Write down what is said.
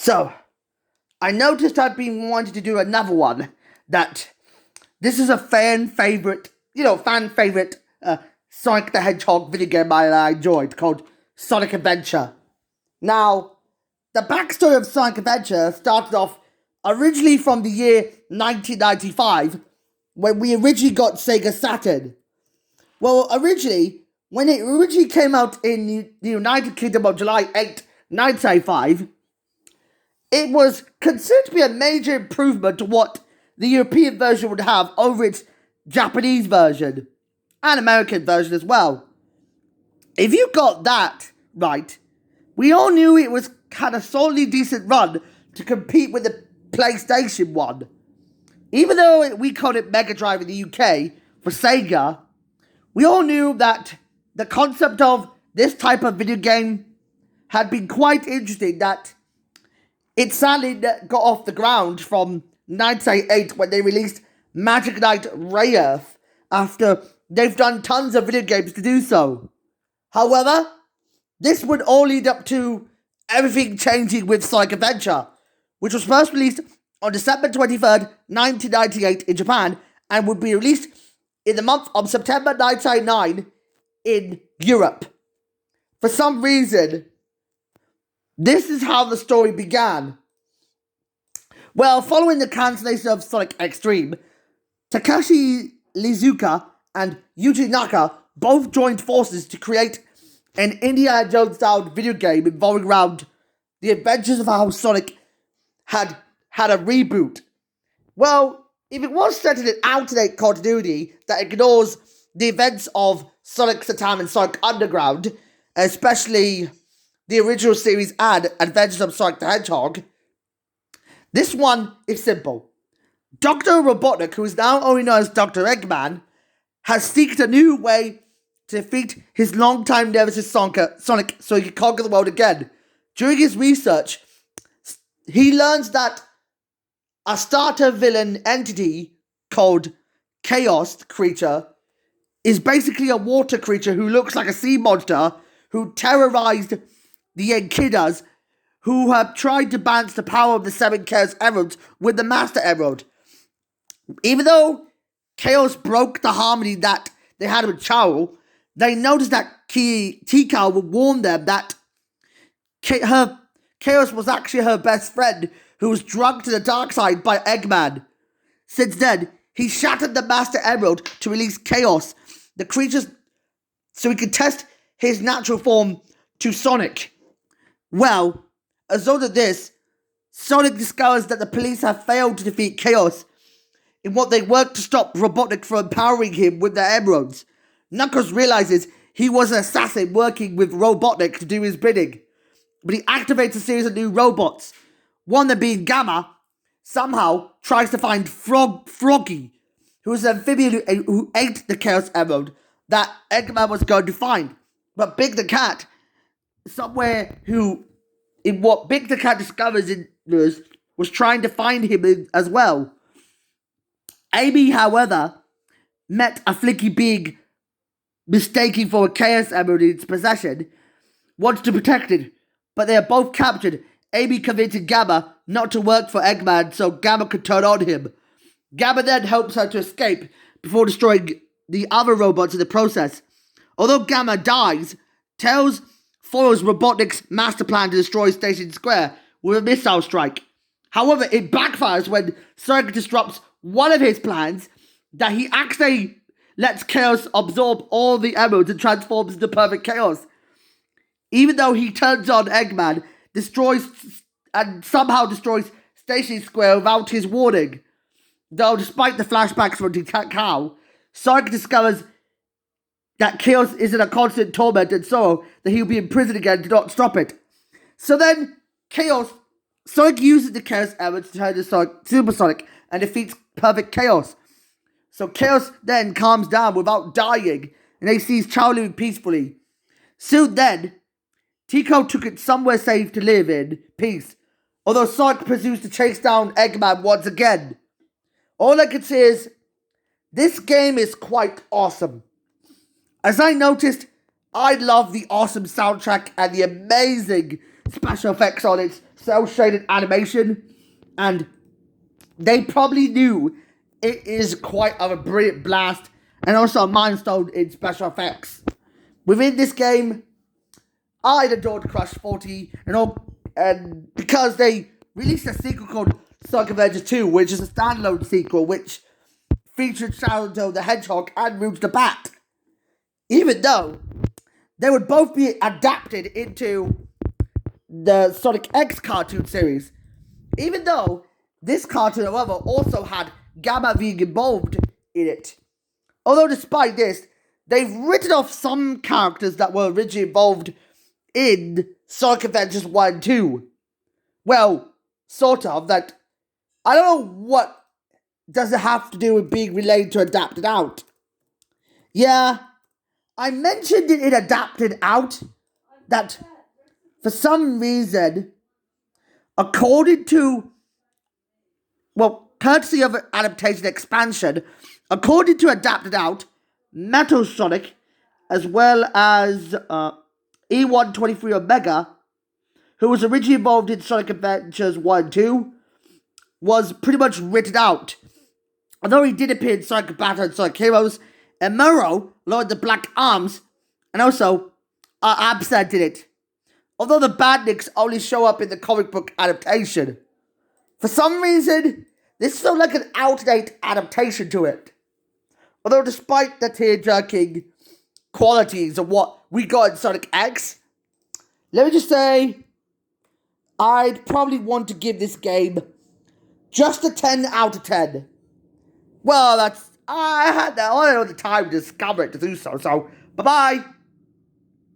So, I noticed I've been wanting to do another one that this is a fan favorite, Sonic the Hedgehog video game I enjoyed called Sonic Adventure. Now, the backstory of Sonic Adventure started off originally from the year 1995 when we originally got Sega Saturn. Well, when it originally came out in the United Kingdom on July 8th, 1995, it was considered to be a major improvement to what the European version would have over its Japanese version and American version as well. If you got that right, we all knew it had a solidly decent run to compete with the PlayStation 1. Even though we called it Mega Drive in the UK for Sega, we all knew that the concept of this type of video game had been quite interesting, that it sadly got off the ground from 1998 when they released Magic Knight Rayearth after they've done tons of video games to do so. However, this would all lead up to everything changing with Sonic Adventure, which was first released on December 23rd, 1998 in Japan and would be released in the month of September 1999 in Europe. For some reason, this is how the story began. Well, following the cancellation of Sonic X-treme, Takashi Iizuka and Yuji Naka both joined forces to create an Indiana Jones-style video game involving around the adventures of how Sonic had a reboot. Well, if it was set in an out-to-date continuity that ignores the events of Sonic's time and Sonic Underground, especially the original series and Adventures of Sonic the Hedgehog, this one is simple. Dr. Robotnik, who is now only known as Dr. Eggman, has seeked a new way to defeat his longtime nemesis Sonic so he can conquer the world again. During his research, he learns that a starter villain entity called Chaos Creature is basically a water creature who looks like a sea monster who terrorized the Echidnas, who have tried to balance the power of the 7 Chaos Emeralds with the Master Emerald. Even though Chaos broke the harmony that they had with Chow, they noticed that Tikal would warn them that Chaos was actually her best friend who was drugged to the dark side by Eggman. Since then, he shattered the Master Emerald to release Chaos, the creatures, so he could test his natural form to Sonic. Well, as a result of this, Sonic discovers that the police have failed to defeat Chaos in what they work to stop Robotnik from empowering him with their emeralds. Knuckles realizes he was an assassin working with Robotnik to do his bidding, but he activates a series of new robots. One of them being Gamma, somehow tries to find Froggy, who is an amphibian who ate the Chaos Emerald that Eggman was going to find. But Big the Cat, what Big the Cat discovers was trying to find him as well. Amy, however, met a flicky being mistaken for a Chaos Emerald in its possession, wants to protect it, but they are both captured. Amy convinces Gamma not to work for Eggman so Gamma could turn on him. Gamma then helps her to escape before destroying the other robots in the process. Although Gamma dies, Tails foils Robotnik's master plan to destroy Station Square with a missile strike. However, it backfires when Sonic disrupts one of his plans, that he actually lets Chaos absorb all the emeralds and transforms into perfect chaos. Even though he turns on Eggman, somehow destroys Station Square without his warning. Though, despite the flashbacks from Cow, Sonic discovers that Chaos is in a constant torment and sorrow that he'll be imprisoned again to not stop it. So then, Sonic uses the Chaos Emeralds to turn into Super Sonic and defeats Perfect Chaos. So Chaos then calms down without dying, and he sees Chow living peacefully. Soon then, Tico took it somewhere safe to live in peace, although Sonic pursues to chase down Eggman once again. All I can say is, this game is quite awesome. As I noticed, I love the awesome soundtrack and the amazing special effects on its cel-shaded animation, and they probably knew it is quite a brilliant blast and also a milestone in special effects. Within this game, I adored Crush 40, and because they released a sequel called Sonic Adventure 2, which is a standalone sequel which featured Shadow the Hedgehog and Rouge the Bat. Even though they would both be adapted into the Sonic X cartoon series. Even though this cartoon, however, also had Gamma being involved in it. Although despite this, they've written off some characters that were originally involved in Sonic Adventures 1 and 2. Well, sort of, that I don't know what does it have to do with being related to Adapted Out. Yeah, I mentioned it in Adapted Out that for some reason, according to, courtesy of Adaptation Expansion, according to Adapted Out, Metal Sonic, as well as E123 Omega, who was originally involved in Sonic Adventures 1 and 2, was pretty much written out. Although he did appear in Sonic Battle and Sonic Heroes, and Muro, Lord of the Black Arms, and also Absent in it. Although the Bandits only show up in the comic book adaptation. For some reason, this felt like an out-of-date adaptation to it. Although despite the tear-jerking qualities of what we got in Sonic X, let me just say, I'd probably want to give this game just a 10 out of 10. Well, I had the time to discover it to do so, bye-bye.